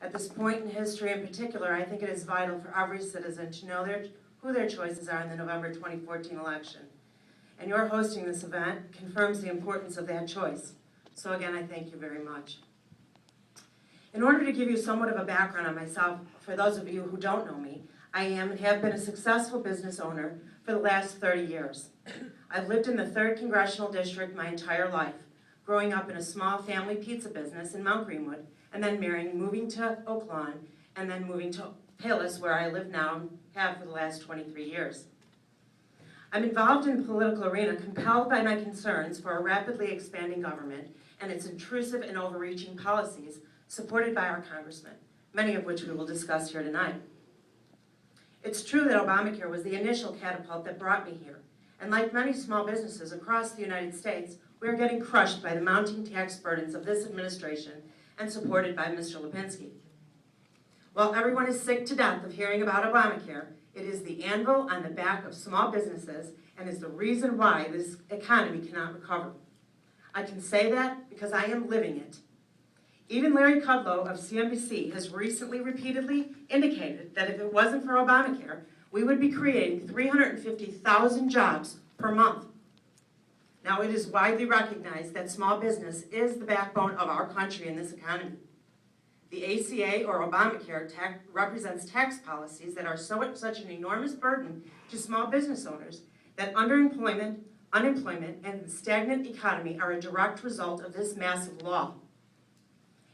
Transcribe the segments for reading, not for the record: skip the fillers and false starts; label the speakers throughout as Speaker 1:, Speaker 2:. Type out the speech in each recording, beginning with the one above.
Speaker 1: At this point in history in particular, I think it is vital for every citizen to know who their choices are in the November 2014 election. And your hosting this event confirms the importance of that choice. So again, I thank you very much. In order to give you somewhat of a background on myself, for those of you who don't know me, I am and have been a successful business owner for the last 30 years. I've lived in the 3rd Congressional District my entire life, growing up in a small family pizza business in Mount Greenwood, and then marrying, moving to Oak Lawn, and then moving to Palos, where I live now and have for the last 23 years. I'm involved in the political arena, compelled by my concerns for a rapidly expanding government and its intrusive and overreaching policies supported by our congressmen, many of which we will discuss here tonight. It's true that Obamacare was the initial catapult that brought me here, and like many small businesses across the United States, we are getting crushed by the mounting tax burdens of this administration and supported by Mr. Lipinski. While everyone is sick to death of hearing about Obamacare, it is the anvil on the back of small businesses and is the reason why this economy cannot recover. I can say that because I am living it. Even Larry Kudlow of CNBC has recently repeatedly indicated that if it wasn't for Obamacare, we would be creating 350,000 jobs per month. Now, it is widely recognized that small business is the backbone of our country in this economy. The ACA, or Obamacare, represents tax policies that are such an enormous burden to small business owners that underemployment, unemployment, and the stagnant economy are a direct result of this massive law.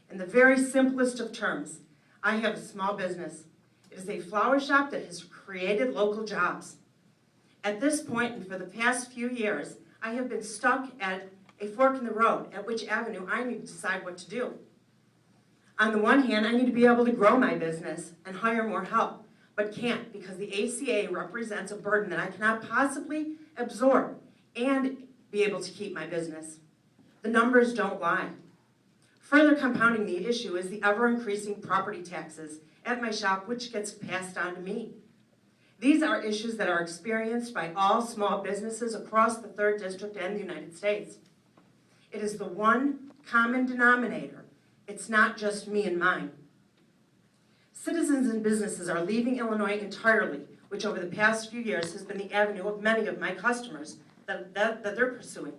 Speaker 1: In the very simplest of terms, I have a small business. It is a flower shop that has created local jobs. At this point, and for the past few years, I have been stuck at a fork in the road, at which avenue I need to decide what to do. On the one hand, I need to be able to grow my business and hire more help, but can't because the ACA represents a burden that I cannot possibly absorb and be able to keep my business. The numbers don't lie. Further compounding the issue is the ever-increasing property taxes at my shop, which gets passed on to me. These are issues that are experienced by all small businesses across the 3rd District and the United States. It is the one common denominator. It's not just me and mine. Citizens and businesses are leaving Illinois entirely, which over the past few years has been the avenue of many of my customers that they're pursuing.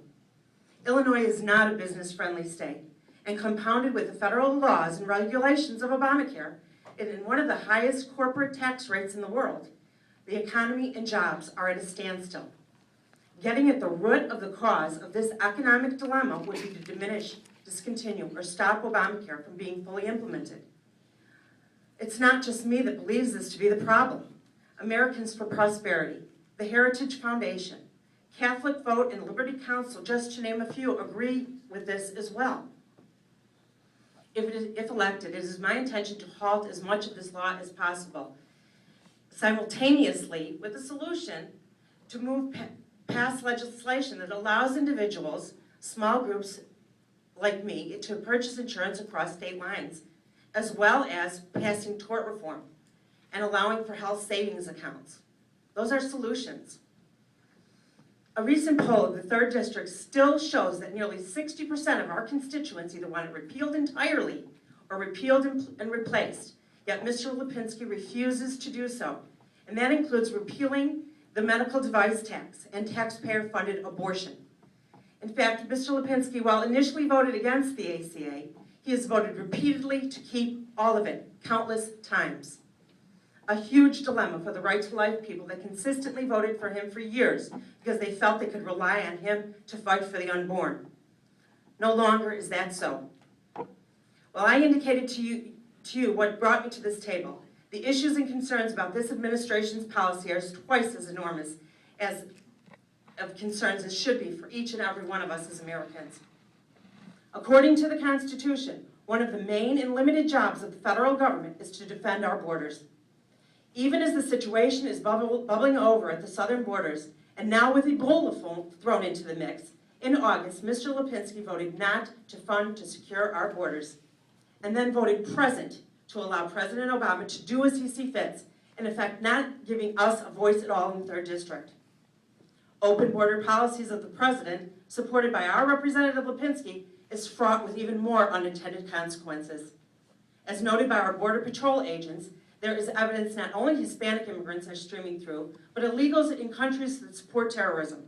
Speaker 1: Illinois is not a business-friendly state, and compounded with the federal laws and regulations of Obamacare, and in one of the highest corporate tax rates in the world, the economy and jobs are at a standstill. Getting at the root of the cause of this economic dilemma would be to diminish, discontinue, or stop Obamacare from being fully implemented. It's not just me that believes this to be the problem. Americans for Prosperity, the Heritage Foundation, Catholic Vote, and Liberty Counsel, just to name a few, agree with this as well. If elected, it is my intention to halt as much of this law as possible, simultaneously with a solution to move past legislation that allows individuals, small groups like me, to purchase insurance across state lines, as well as passing tort reform and allowing for health savings accounts. Those are solutions. A recent poll of the 3rd District still shows that nearly 60% of our constituents either want it repealed entirely or repealed and replaced, yet Mr. Lipinski refuses to do so. And that includes repealing the medical device tax and taxpayer-funded abortion. In fact, Mr. Lipinski, while initially voted against the ACA, he has voted repeatedly to keep all of it, countless times. A huge dilemma for the right to life people that consistently voted for him for years because they felt they could rely on him to fight for the unborn. No longer is that so. Well, I indicated to you what brought me to this table. The issues and concerns about this administration's policy are twice as enormous of concerns as should be for each and every one of us as Americans. According to the Constitution, one of the main and limited jobs of the federal government is to defend our borders. Even as the situation is bubbling over at the southern borders, and now with Ebola thrown into the mix, in August, Mr. Lipinski voted not to fund to secure our borders, and then voted present to allow President Obama to do as he sees fit, in effect not giving us a voice at all in the 3rd District. Open border policies of the president, supported by our Representative Lipinski, is fraught with even more unintended consequences. As noted by our Border Patrol agents, there is evidence not only Hispanic immigrants are streaming through, but illegals in countries that support terrorism.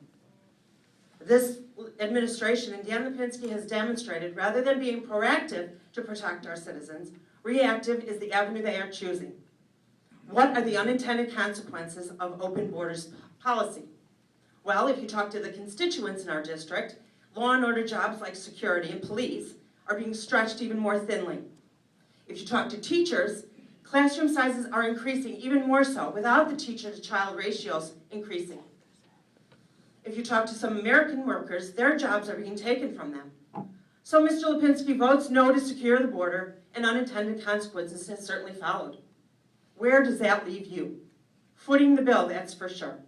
Speaker 1: This administration and Dan Lipinski has demonstrated, rather than being proactive to protect our citizens, reactive is the avenue they are choosing. What are the unintended consequences of open borders policy? Well, if you talk to the constituents in our district, law and order jobs like security and police are being stretched even more thinly. If you talk to teachers, classroom sizes are increasing even more so without the teacher-to-child ratios increasing. If you talk to some American workers, their jobs are being taken from them. So Mr. Lipinski votes no to secure the border, and unintended consequences has certainly followed. Where does that leave you? Footing the bill, that's for sure.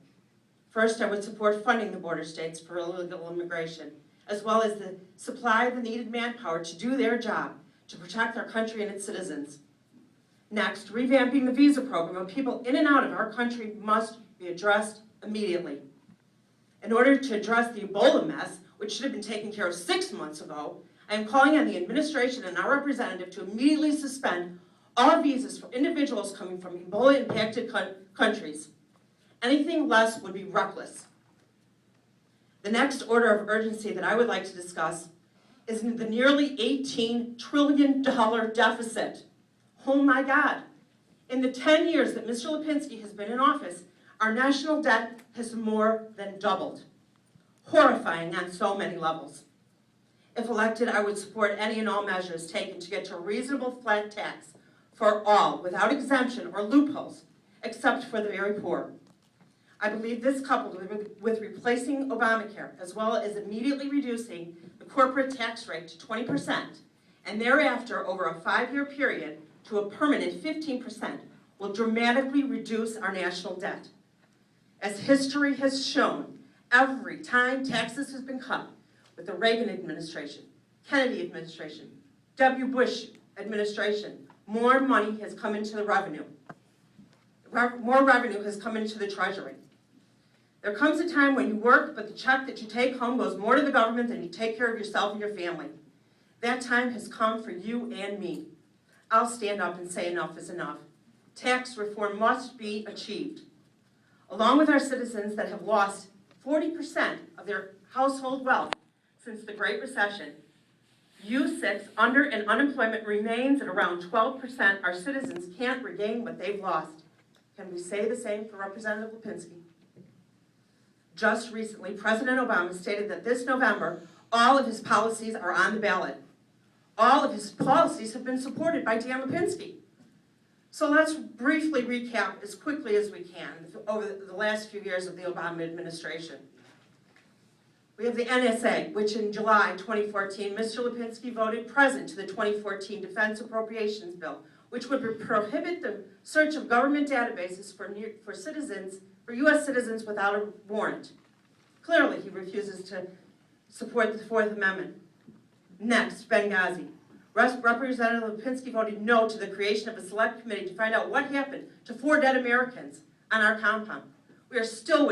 Speaker 1: First, I would support funding the border states for illegal immigration, as well as the supply of the needed manpower to do their job, to protect our country and its citizens. Next, revamping the visa program of people in and out of our country must be addressed immediately. In order to address the Ebola mess, which should have been taken care of 6 months ago, I am calling on the administration and our representative to immediately suspend all visas for individuals coming from Ebola-impacted countries. Anything less would be reckless. The next order of urgency that I would like to discuss is the nearly $18 trillion deficit. Oh my God. In the 10 years that Mr. Lipinski has been in office, our national debt has more than doubled. Horrifying on so many levels. If elected, I would support any and all measures taken to get to a reasonable flat tax for all, without exemption or loopholes, except for the very poor. I believe this, coupled with replacing Obamacare, as well as immediately reducing the corporate tax rate to 20%, and thereafter over a 5-year period to a permanent 15%, will dramatically reduce our national debt. As history has shown, every time taxes has been cut, with the Reagan administration, Kennedy administration, W. Bush administration, more money has come into the revenue. More revenue has come into the Treasury. There comes a time when you work, but the check that you take home goes more to the government than you take care of yourself and your family. That time has come for you and me. I'll stand up and say enough is enough. Tax reform must be achieved. Along with our citizens that have lost 40% of their household wealth since the Great Recession, U6 and unemployment remains at around 12%. Our citizens can't regain what they've lost. Can we say the same for Representative Lipinski? Just recently, President Obama stated that this November, all of his policies are on the ballot. All of his policies have been supported by Dan Lipinski. So let's briefly recap as quickly as we can over the last few years of the Obama administration. We have the NSA, which in July 2014, Mr. Lipinski voted present to the 2014 Defense Appropriations Bill, which would prohibit the search of government databases for U.S. citizens without a warrant. Clearly, he refuses to support the Fourth Amendment. Next, Benghazi. Representative Lipinski voted no to the creation of a select committee to find out what happened to 4 dead Americans on our compound. We are still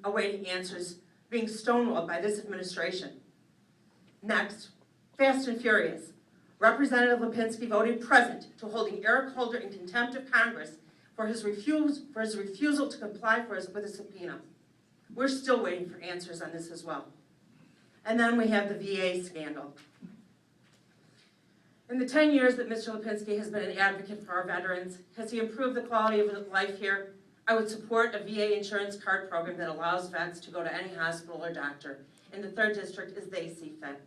Speaker 1: awaiting answers, being stonewalled by this administration. Next, Fast and Furious. Representative Lipinski voted present to holding Eric Holder in contempt of Congress for his refusal to comply with a subpoena. We're still waiting for answers on this as well. And then we have the VA scandal. In the 10 years that Mr. Lipinski has been an advocate for our veterans, has he improved the quality of life here? I would support a VA insurance card program that allows vets to go to any hospital or doctor in the 3rd District as they see fit.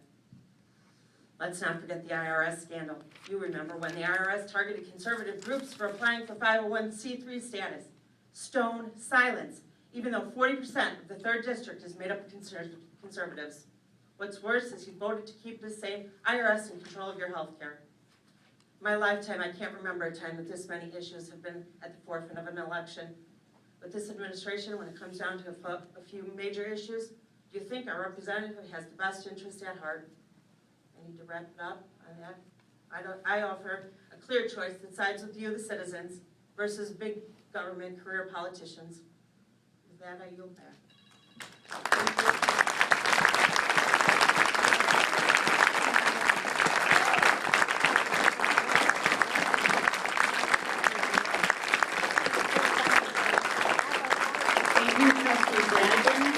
Speaker 1: Let's not forget the IRS scandal. You remember when the IRS targeted conservative groups for applying for 501c3 status. Stone silence, even though 40% of the 3rd District is made up of conservatives. What's worse is he voted to keep the same IRS in control of your health care. My lifetime, I can't remember a time that this many issues have been at the forefront of an election. With this administration, when it comes down to a few major issues, do you think our representative has the best interest at heart? I need to wrap it up on that. I offer a clear choice that sides with you, the citizens, versus big government career politicians. With that, I yield back. Thank you.
Speaker 2: Brannigan.